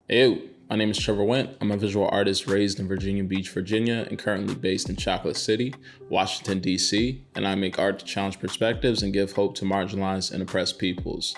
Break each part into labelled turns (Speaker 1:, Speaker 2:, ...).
Speaker 1: Hey, my name is Trevor Went. I'm a visual artist raised in Virginia Beach, Virginia, and currently based in Chocolate City, Washington, D.C., and I make art to challenge perspectives and give hope to marginalized and oppressed peoples.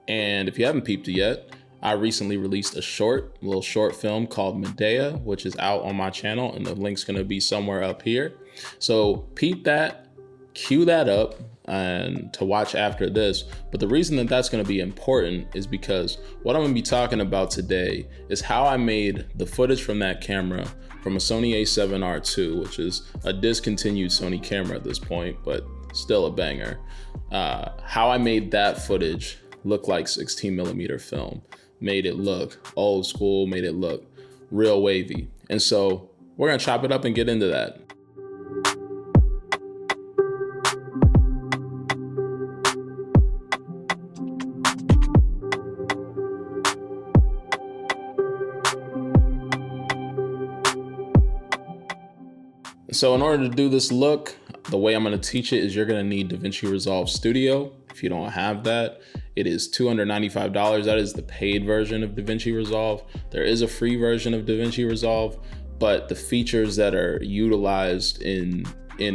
Speaker 1: And if you haven't peeped it yet, I recently released a little short film called Deh Yah, which is out on my channel, and the link's gonna be somewhere up here. So peep that, cue that up, and to watch after this. But the reason that that's going to be important is because what I'm going to be talking about today is how I made the footage from that camera from a Sony a7R II, which is a discontinued Sony camera at this point, but still a banger. How I made that footage look like 16mm film, made it look old school, made it look real wavy. And so we're going to chop it up and get into that. So in order to do this look, the way I'm going to teach it is you're going to need DaVinci Resolve Studio. If you don't have that, it is $295. That is the paid version of DaVinci Resolve. There is a free version of DaVinci Resolve, but the features that are utilized in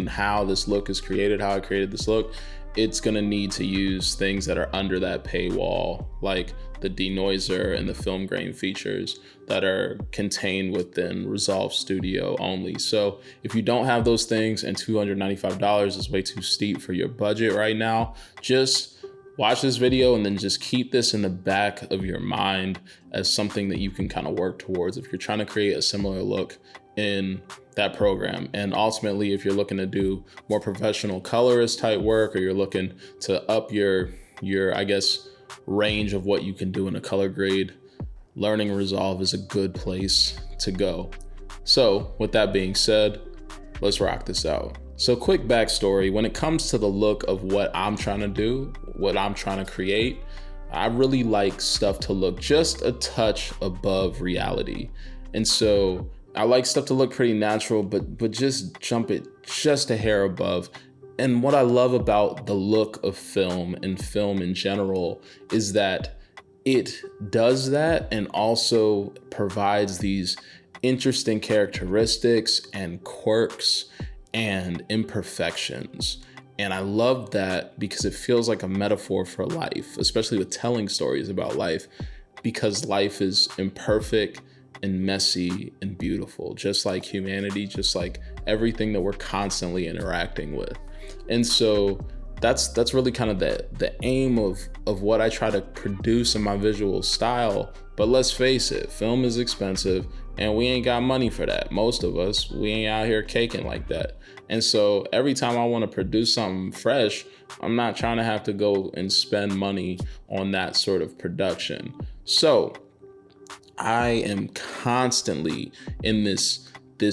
Speaker 1: how this look is created, how I created this look, it's going to need to use things that are under that paywall, like the denoiser and the film grain features that are contained within Resolve Studio only. So if you don't have those things and $295 is way too steep for your budget right now, just watch this video and then just keep this in the back of your mind as something that you can kind of work towards if you're trying to create a similar look in that program. And ultimately, if you're looking to do more professional colorist type work, or you're looking to up your I guess, range of what you can do in a color grade, learning Resolve is a good place to go. So with that being said, let's rock this out. So quick backstory, when it comes to the look of what I'm trying to do, what I'm trying to create, I really like stuff to look just a touch above reality. And so I like stuff to look pretty natural, but just jump it just a hair above. And what I love about the look of film and film in general is that it does that and also provides these interesting characteristics and quirks and imperfections. And I love that because it feels like a metaphor for life, especially with telling stories about life, because life is imperfect and messy and beautiful, just like humanity, just like everything that we're constantly interacting with. And so that's really kind of the aim of what I try to produce in my visual style. But let's face it, film is expensive and we ain't got money for that. Most of us, we ain't out here caking like that. And so every time I want to produce something fresh, I'm not trying to have to go and spend money on that sort of production. So I am constantly in this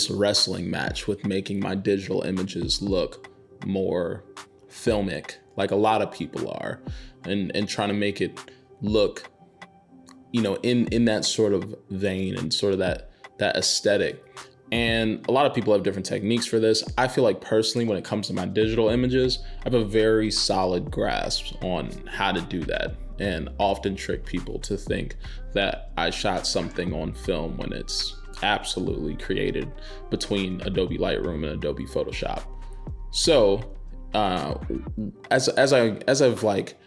Speaker 1: wrestling match with making my digital images look more filmic, like a lot of people are, and trying to make it look, in that sort of vein and sort of that aesthetic. And a lot of people have different techniques for this. I feel like personally, when it comes to my digital images, I have a very solid grasp on how to do that, and often trick people to think that I shot something on film when it's absolutely created between Adobe Lightroom and Adobe Photoshop. So as I've like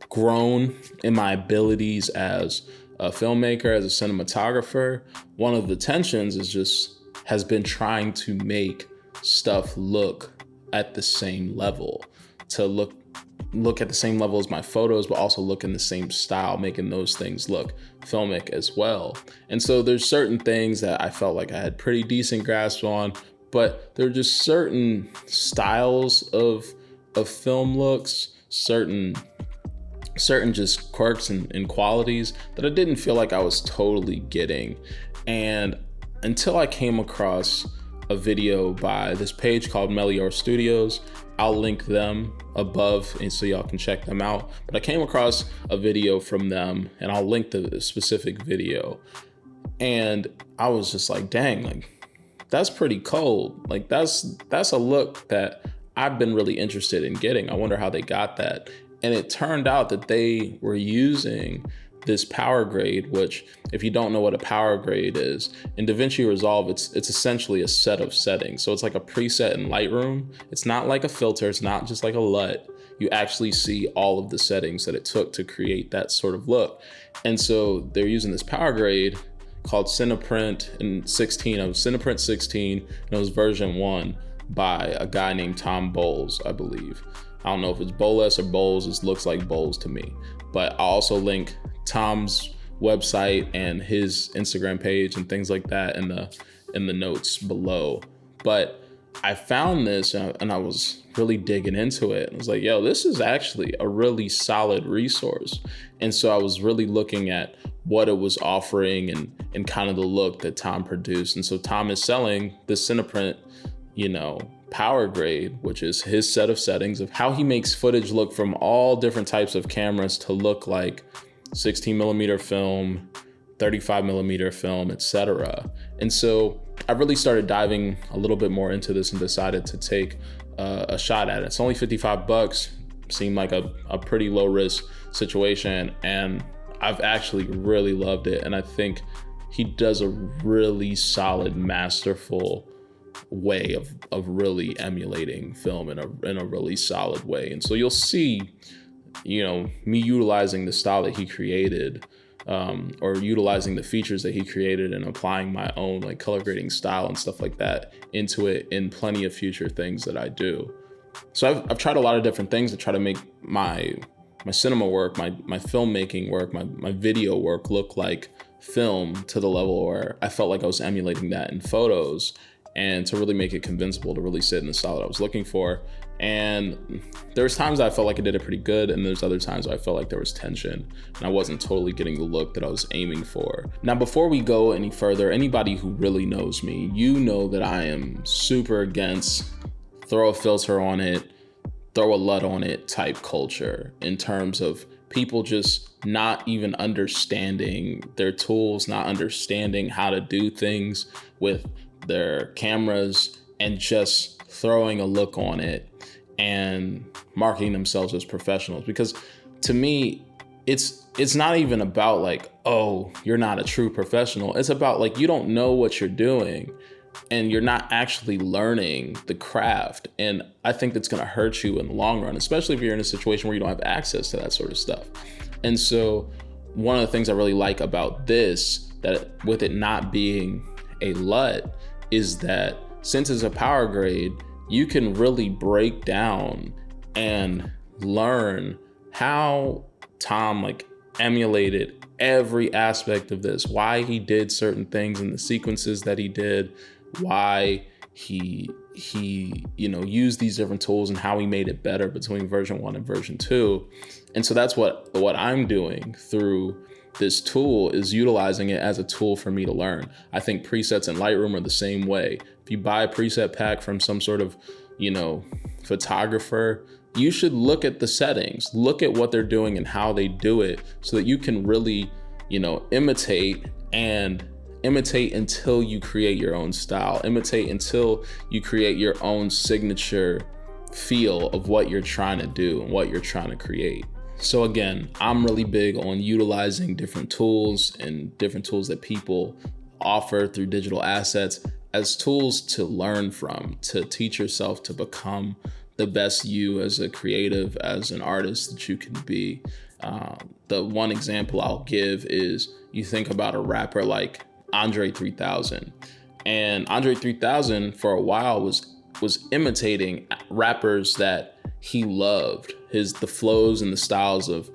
Speaker 1: grown in my abilities as a filmmaker, as a cinematographer, one of the tensions has been trying to make stuff look at the same level, to look at the same level as my photos, but also look in the same style, making those things look filmic as well. And so there's certain things that I felt like I had pretty decent grasp on, but there are just certain styles of film looks, certain just quirks and qualities that I didn't feel like I was totally getting. And until I came across a video by this page called Melior Studios, I'll link them above and so y'all can check them out. But I came across a video from them and I'll link the specific video. And I was just like, dang, like that's pretty cold. Like that's a look that I've been really interested in getting. I wonder how they got that. And it turned out that they were using this power grade, which if you don't know what a power grade is, in DaVinci Resolve, it's essentially a set of settings. So it's like a preset in Lightroom. It's not like a filter. It's not just like a LUT. You actually see all of the settings that it took to create that sort of look. And so they're using this power grade called Cineprint in 16. It was Cineprint 16, and it was version 1 by a guy named Tom Bolles, I believe. I don't know if it's Bolles or Bolles. It looks like Bolles to me. But I'll also link Tom's website and his Instagram page and things like that in the notes below. But I found this and I was really digging into it. I was like, yo, this is actually a really solid resource. And so I was really looking at what it was offering and kind of the look that Tom produced. And so Tom is selling the Cineprint, power grade, which is his set of settings of how he makes footage look from all different types of cameras to look like 16 millimeter film, 35 millimeter film, etc. And so I really started diving a little bit more into this and decided to take a shot at it. It's only $55, seemed like a pretty low risk situation, and I've actually really loved it. And I think he does a really solid, masterful way of really emulating film in a really solid way. And so you'll see, me utilizing the style that he created, or utilizing the features that he created and applying my own like color grading style and stuff like that into it in plenty of future things that I do. So I've tried a lot of different things to try to make my cinema work, my filmmaking work, my video work look like film to the level where I felt like I was emulating that in photos, and to really make it convincible to really sit in the style that I was looking for. And there's times I felt like I did it pretty good, and there's other times I felt like there was tension and I wasn't totally getting the look that I was aiming for. Now, before we go any further, anybody who really knows me, you know that I am super against throw a filter on it, throw a LUT on it type culture, in terms of people just not even understanding their tools, not understanding how to do things with their cameras, and just throwing a look on it and marketing themselves as professionals. Because to me, it's not even about like, oh, you're not a true professional. It's about like, you don't know what you're doing and you're not actually learning the craft. And I think that's gonna hurt you in the long run, especially if you're in a situation where you don't have access to that sort of stuff. And so one of the things I really like about this, that with it not being a LUT, is that since it's a power grade, you can really break down and learn how Tom like emulated every aspect of this, why he did certain things in the sequences that he did, why he used these different tools and how he made it better between version 1 and version 2. And so that's what I'm doing through this tool, is utilizing it as a tool for me to learn. I think presets in Lightroom are the same way. If you buy a preset pack from some sort of, photographer, you should look at the settings, look at what they're doing and how they do it, so that you can really, imitate until you create your own style, imitate until you create your own signature feel of what you're trying to do and what you're trying to create. So again, I'm really big on utilizing different tools and different tools that people offer through digital assets as tools to learn from, to teach yourself to become the best you as a creative, as an artist that you can be. The one example I'll give is, you think about a rapper like Andre 3000. And Andre 3000 for a while was imitating rappers that he loved, the flows and the styles of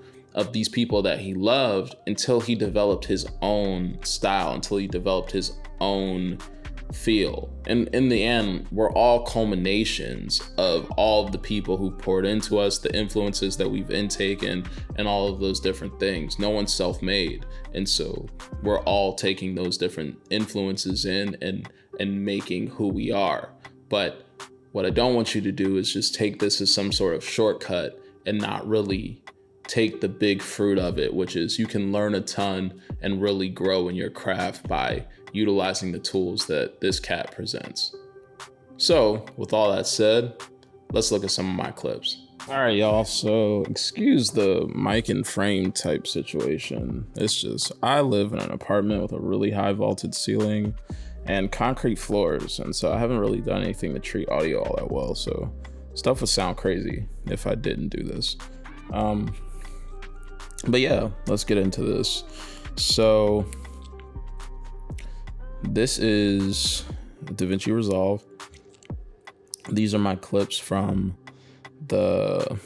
Speaker 1: these people that he loved, until he developed his own style, until he developed his own feel. And in the end, we're all culminations of all of the people who poured into us, the influences that we've intaken, and all of those different things. No one's self-made. And so we're all taking those different influences in and making who we are. But what I don't want you to do is just take this as some sort of shortcut and not really take the big fruit of it, which is you can learn a ton and really grow in your craft by utilizing the tools that this cat presents. So with all that said, let's look at some of my clips. All right, y'all. So excuse the mic and frame type situation. It's just, I live in an apartment with a really high vaulted ceiling and concrete floors. And so I haven't really done anything to treat audio all that well. So stuff would sound crazy if I didn't do this. But yeah, let's get into this. So this is DaVinci Resolve. These are my clips from the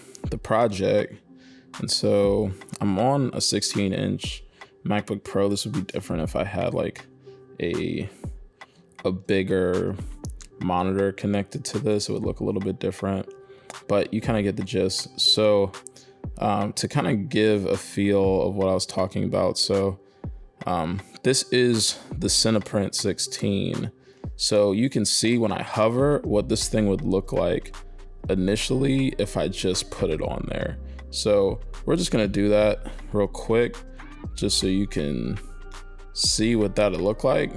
Speaker 1: project, and so I'm on a 16-inch MacBook Pro. This would be different if I had like a bigger monitor connected to this. It would look a little bit different, but you kind of get the gist. So to kind of give a feel of what I was talking about, so this is the Cineprint 16. So you can see when I hover what this thing would look like initially if I just put it on there. So we're just gonna do that real quick just so you can see what that would look like.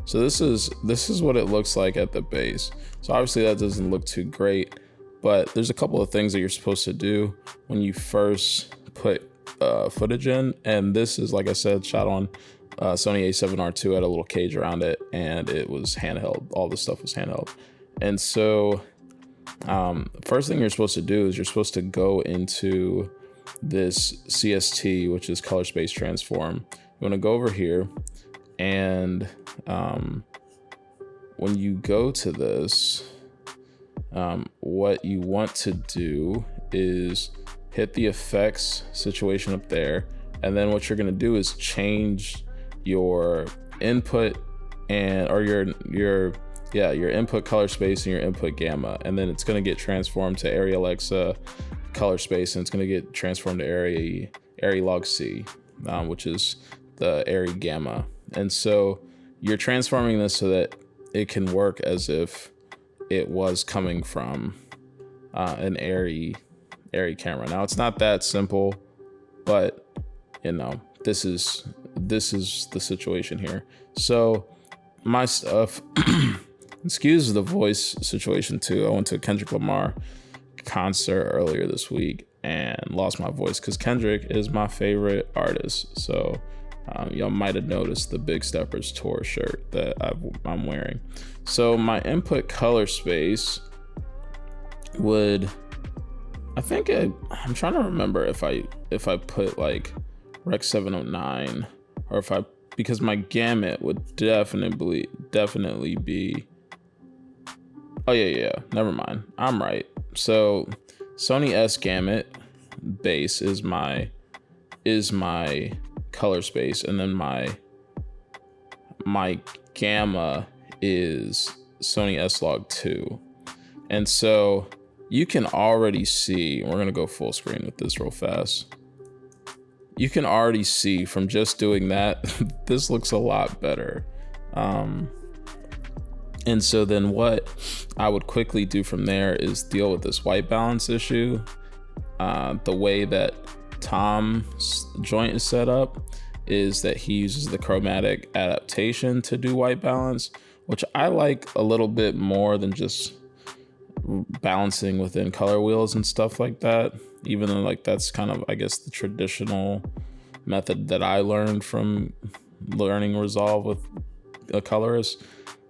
Speaker 1: So this is what it looks like at the base. So obviously that doesn't look too great, but there's a couple of things that you're supposed to do when you first put footage in. And this is, like I said, shot on Sony A7R2, had a little cage around it, and it was handheld. All this stuff was handheld. And so first thing you're supposed to do is you're supposed to go into this CST, which is color space transform. You want to go over here, and when you go to this, what you want to do is hit the effects situation up there, and then what you're going to do is change your input or your input color space and your input gamma, and then it's going to get transformed to Arri Alexa color space, and it's going to get transformed to Arri log C, which is the Arri gamma. And so you're transforming this so that it can work as if it was coming from an Arri camera. Now it's not that simple, but you know, this is the situation here. So my stuff, excuse the voice situation too. I went to a Kendrick Lamar concert earlier this week and lost my voice because Kendrick is my favorite artist. So y'all might have noticed the Big Steppers tour shirt that I'm wearing. So my input color space would, I'm trying to remember if I put like Rec 709 or because my gamut would definitely be, oh yeah, never mind, I'm right. So Sony S gamut base is my color space, and then my gamma is Sony S log 2. And so you can already see, we're gonna go full screen with this real fast. You can already see from just doing that, this looks a lot better. And so then what I would quickly do from there is deal with this white balance issue. The way that Tom's joint is set up is that he uses the chromatic adaptation to do white balance, which I like a little bit more than just balancing within color wheels and stuff like that, even though like that's kind of, I guess, the traditional method that I learned from learning Resolve with a colorist.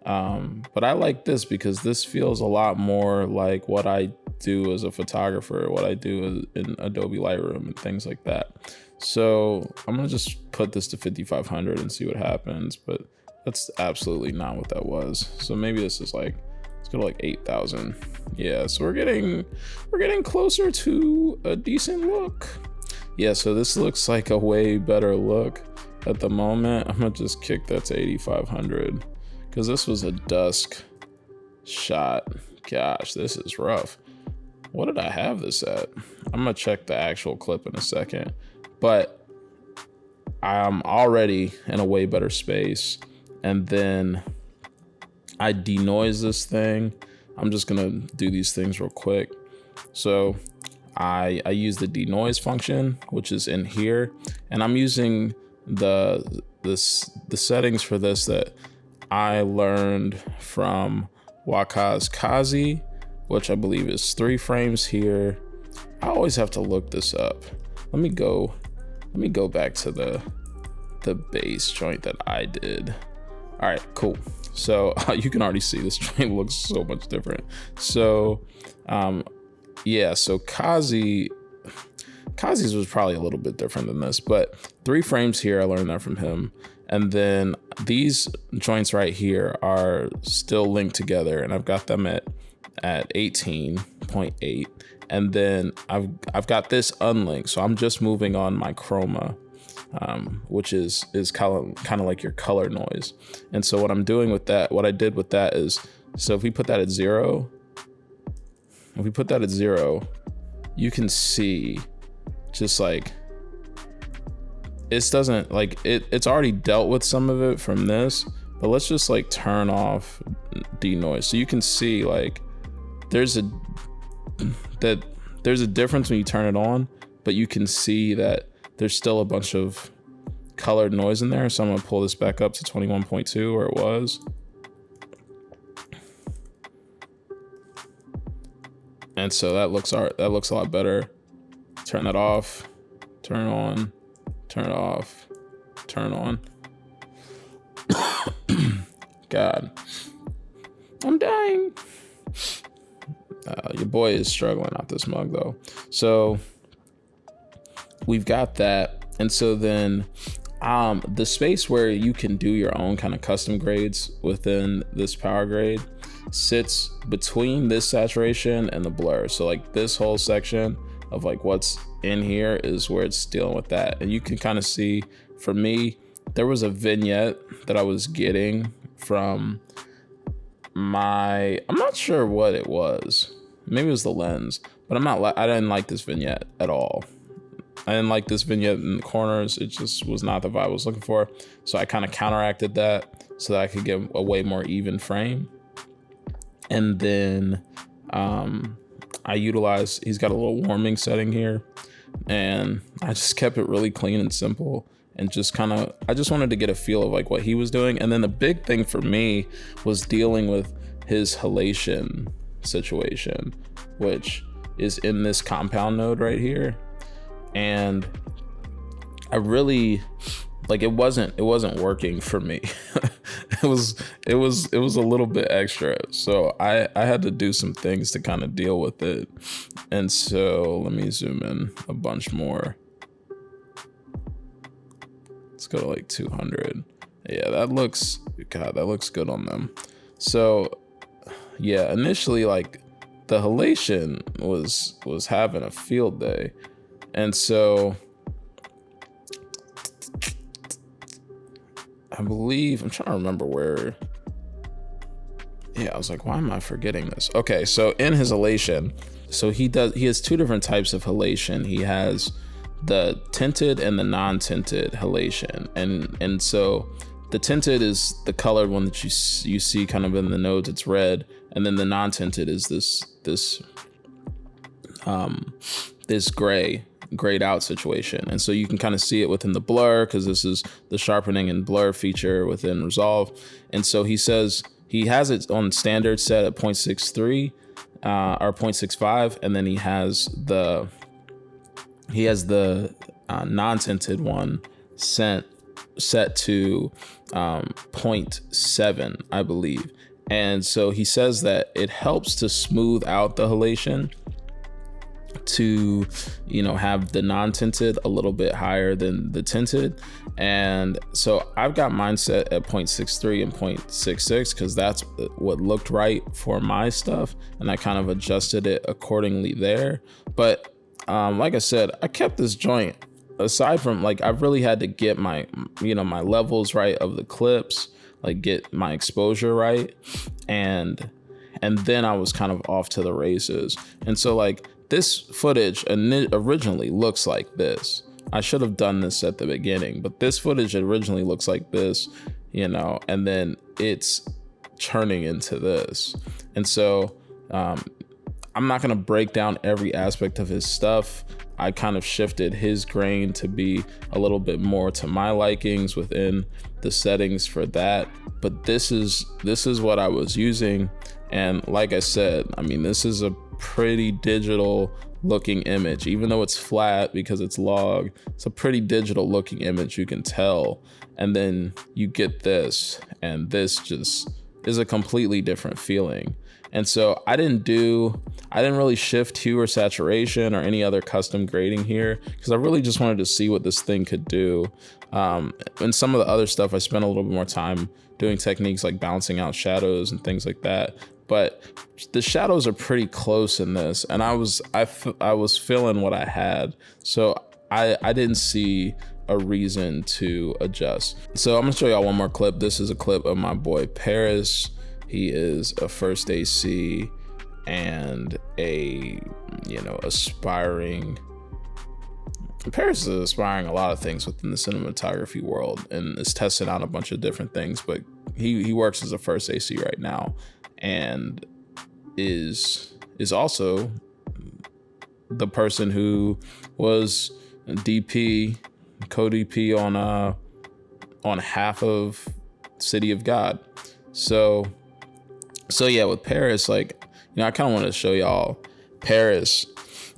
Speaker 1: But I like this because this feels a lot more like what I do as a photographer, what I do in Adobe Lightroom and things like that. So I'm gonna just put this to 5500 and see what happens, but that's absolutely not what that was. So maybe this is like, let's go to like 8,000. Yeah, so we're getting closer to a decent look. Yeah, so this looks like a way better look at the moment. I'm gonna just kick that to 8,500 because this was a dusk shot. Gosh, this is rough. What did I have this at? I'm gonna check the actual clip in a second, but I'm already in a way better space. And then I denoise this thing. I'm just gonna do these things real quick. So I use the denoise function, which is in here, and I'm using the settings for this that I learned from Waka's Kazi, which I believe is 3 frames here, I always have to look this up. Let me go back to the base joint that I did. All right, cool. So you can already see this joint looks so much different. So yeah, so Kazi's was probably a little bit different than this, but 3 frames here, I learned that from him. And then these joints right here are still linked together, and I've got them at 18.8. And then I've got this unlinked, so I'm just moving on my chroma, which is kind of like your color noise. And so what I'm doing with that, what I did with that is, so if we put that at 0, you can see just like it doesn't like it's already dealt with some of it from this, but let's just like turn off denoise, so you can see like there's a difference when you turn it on, but you can see that there's still a bunch of colored noise in there. So I'm gonna pull this back up to 21.2 where it was. And so that looks a lot better. Turn that off, turn on, turn it off, turn on. God, I'm dying. Your boy is struggling out this mug though. So we've got that. And so then the space where you can do your own kind of custom grades within this power grade sits between this saturation and the blur. So like this whole section of like what's in here is where it's dealing with that. And you can kind of see, for me, there was a vignette that I was getting from I'm not sure what it was. Maybe it was the lens, but I didn't like this vignette at all. I didn't like this vignette in the corners. It just was not the vibe I was looking for. So I kind of counteracted that so that I could get a way more even frame. And then he's got a little warming setting here, and I just kept it really clean and simple, and I just wanted to get a feel of like what he was doing. And then the big thing for me was dealing with his halation situation, which is in this compound node right here. And I really like it wasn't working for me. it was a little bit extra. So I had to do some things to kind of deal with it. And so let me zoom in a bunch more. Let's go to like 200. Yeah, that looks good on them. So yeah, initially like the halation was having a field day. And so I believe, I'm trying to remember where. Yeah, I was like, why am I forgetting this? Okay, so in his halation, so he has 2 different types of halation. He has the tinted and the non-tinted halation. And so the tinted is the colored one that you see kind of in the nodes, it's red. And then the non-tinted is this grayed out situation. And so you can kind of see it within the blur, because this is the sharpening and blur feature within Resolve. And so he says he has it on standard set at 0.63 or 0.65, and then he has the non-tinted one set to 0.7, I believe. And so he says that it helps to smooth out the halation to, have the non-tinted a little bit higher than the tinted. And so I've got mine set at 0.63 and 0.66 because that's what looked right for my stuff, and I kind of adjusted it accordingly there. But like I said, I kept this joint, aside from like I've really had to get my my levels right of the clips, like get my exposure right, and then I was kind of off to the races. And so like this footage originally looks like this. I should have done this at the beginning, but this footage originally looks like this, and then it's turning into this. And so I'm not gonna break down every aspect of his stuff. I kind of shifted his grain to be a little bit more to my likings within the settings for that. But this is what I was using. And like I said, I mean, this is a pretty digital looking image. Even though it's flat because it's log, it's a pretty digital looking image, you can tell. And then you get this, and this just is a completely different feeling. And so I didn't really shift hue or saturation or any other custom grading here, because I really just wanted to see what this thing could do. And some of the other stuff, I spent a little bit more time doing techniques like balancing out shadows and things like that. But the shadows are pretty close in this, and I was feeling what I had, so I didn't see a reason to adjust. So I'm gonna show y'all one more clip. This is a clip of my boy Paris. He is a first AC and a, aspiring. Paris is aspiring a lot of things within the cinematography world and is testing out a bunch of different things, but he works as a first AC right now, and is also the person who was DP, co-DP on half of City of God. So yeah, with Paris, I kind of want to show y'all Paris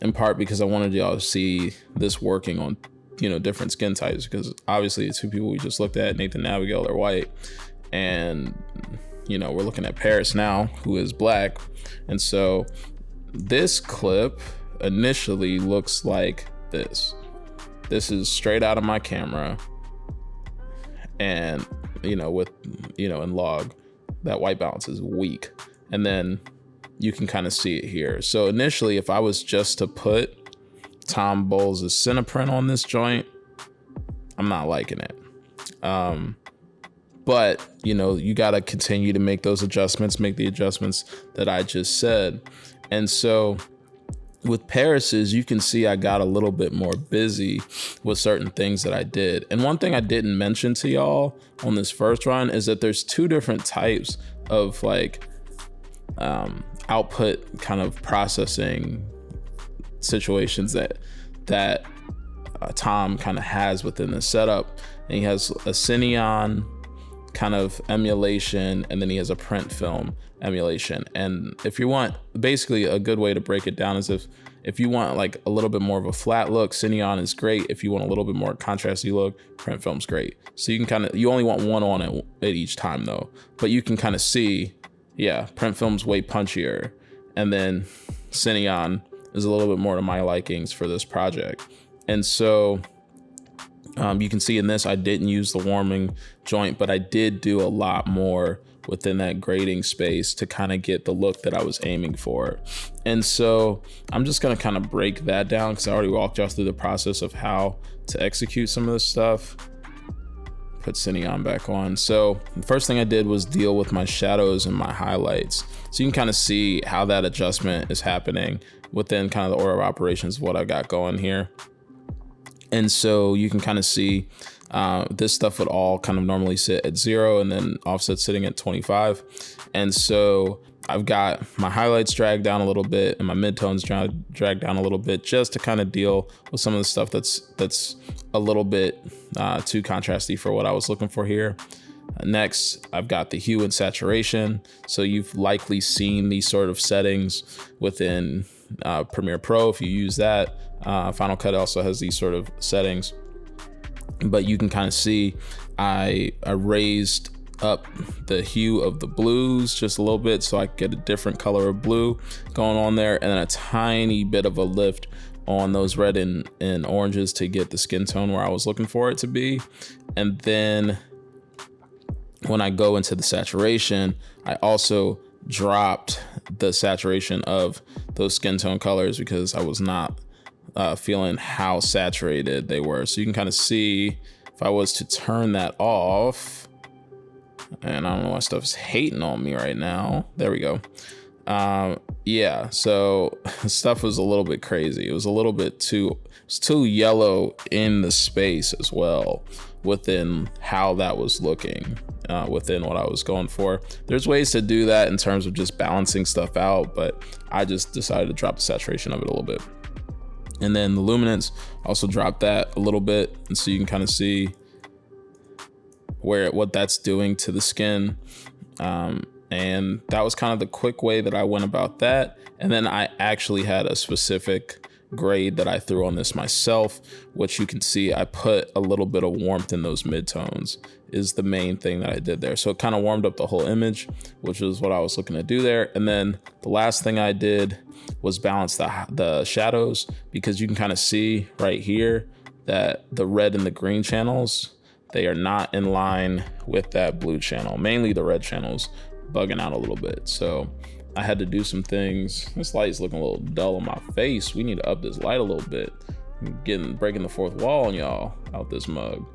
Speaker 1: in part because I wanted y'all to see this working on, different skin types, because obviously the two people we just looked at, Nathan and Abigail, are white, and we're looking at Paris now, who is black. And so this clip initially looks like this. This is straight out of my camera, and in log, that white balance is weak, and then you can kind of see it here. So initially, if I was just to put Tom Bolles' Cineprint on this joint, I'm not liking it. But you got to continue to make those adjustments, make the adjustments that I just said. And so with Paris's, you can see I got a little bit more busy with certain things that I did. And one thing I didn't mention to y'all on this first run is that there's two different types of output kind of processing situations that Tom kind of has within the setup. And he has a Cineon kind of emulation, and then he has a print film emulation. And if you want, basically a good way to break it down is if you want like a little bit more of a flat look, Cineon is great. If you want a little bit more contrasty look, print film's great. So you only want one on it at each time though, but you can kind of see, yeah, print film's way punchier, and then Cineon is a little bit more to my likings for this project. And so you can see in this, I didn't use the warming joint, but I did do a lot more within that grading space to kind of get the look that I was aiming for. And so I'm just going to kind of break that down, because I already walked y'all through the process of how to execute some of this stuff. Put Cineon back on. So the first thing I did was deal with my shadows and my highlights. So you can kind of see how that adjustment is happening within kind of the order of operations of what I got going here. And so you can kind of see this stuff would all kind of normally sit at 0, and then offset sitting at 25. And so I've got my highlights dragged down a little bit and my midtones dragged down a little bit, just to kind of deal with some of the stuff that's a little bit too contrasty for what I was looking for here. Next, I've got the hue and saturation. So you've likely seen these sort of settings within Premiere Pro if you use that. Final Cut also has these sort of settings, but you can kind of see I raised up the hue of the blues just a little bit so I could get a different color of blue going on there, and then a tiny bit of a lift on those red and oranges to get the skin tone where I was looking for it to be. And then when I go into the saturation, I also dropped the saturation of those skin tone colors because I was not feeling how saturated they were. So you can kind of see if I was to turn that off, and I don't know why stuff is hating on me right now. There we go. Yeah, so stuff was a little bit crazy. It was a little bit too yellow in the space as well within how that was looking, within what I was going for. There's ways to do that in terms of just balancing stuff out, but I just decided to drop the saturation of it a little bit. And then the luminance, also dropped that a little bit, and so you can kind of see what that's doing to the skin. And that was kind of the quick way that I went about that. And then I actually had a specific grade that I threw on this myself, which you can see I put a little bit of warmth in those midtones is the main thing that I did there. So it kind of warmed up the whole image, which is what I was looking to do there. And then the last thing I did was balance the shadows, because you can kind of see right here that the red and the green channels, they are not in line with that blue channel. Mainly the red channels bugging out a little bit. So I had to do some things. This light's looking a little dull on my face. We need to up this light a little bit. I'm breaking the fourth wall on y'all out this mug.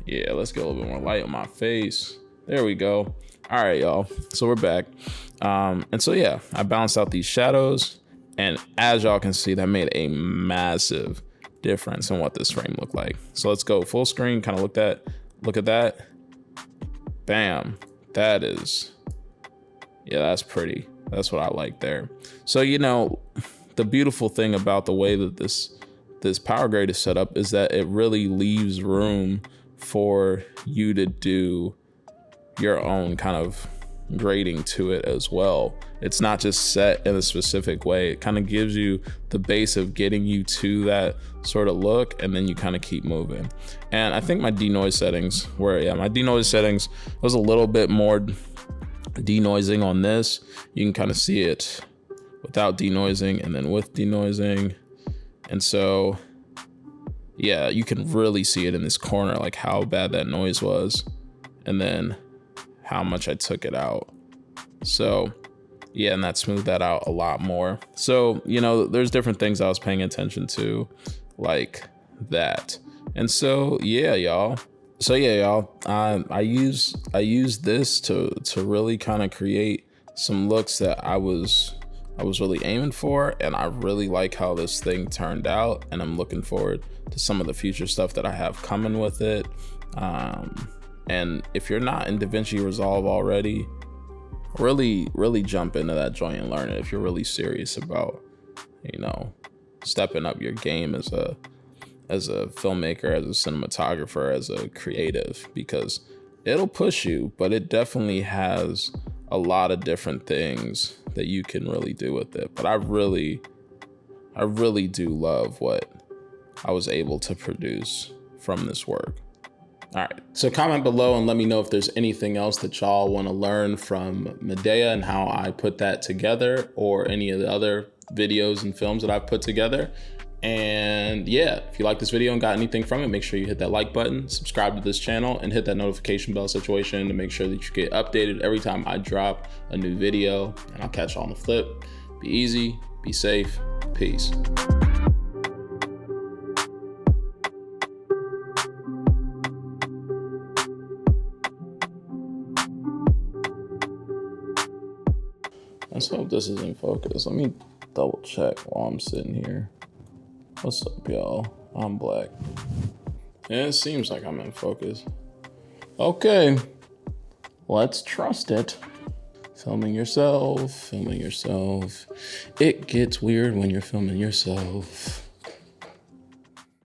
Speaker 1: Yeah, let's get a little bit more light on my face. There we go. All right, y'all. So we're back. And so, yeah, I balanced out these shadows. And as y'all can see, that made a massive difference in what this frame looked like. So let's go full screen, kind of look at that. Bam. That is, yeah, that's pretty. That's what I like there. So, you know, the beautiful thing about the way that this power grade is set up is that it really leaves room for you to do your own kind of grading to it as well. It's not just set in a specific way. It kind of gives you the base of getting you to that sort of look, and then you kind of keep moving. And I think my denoise settings my denoise settings was a little bit more denoising on this. You can kind of see it without denoising and then with denoising. And so, yeah, you can really see it in this corner, like how bad that noise was, and then how much I took it out. So yeah, and that smoothed that out a lot more. So, you know, there's different things I was paying attention to like that. And so, yeah, y'all. I use this to really kind of create some looks that I was really aiming for, and I really like how this thing turned out, and I'm looking forward to some of the future stuff that I have coming with it. And if you're not in DaVinci Resolve already, really jump into that joint and learn it if you're really serious about, you know, stepping up your game as a filmmaker, as a cinematographer, as a creative, because it'll push you, but it definitely has a lot of different things that you can really do with it. But I really do love what I was able to produce from this work. All right, so comment below and let me know if there's anything else that y'all want to learn from Deh Yah and how I put that together, or any of the other videos and films that I've put together. And yeah, if you like this video and got anything from it, make sure you hit that like button, subscribe to this channel, and hit that notification bell situation to make sure that you get updated every time I drop a new video. And I'll catch y'all on the flip. Be easy, be safe, peace. Let's hope this is in focus. Let me double check while I'm sitting here. What's up, y'all? I'm black. Yeah, it seems like I'm in focus. Okay, let's trust it. Filming yourself. It gets weird when you're filming yourself.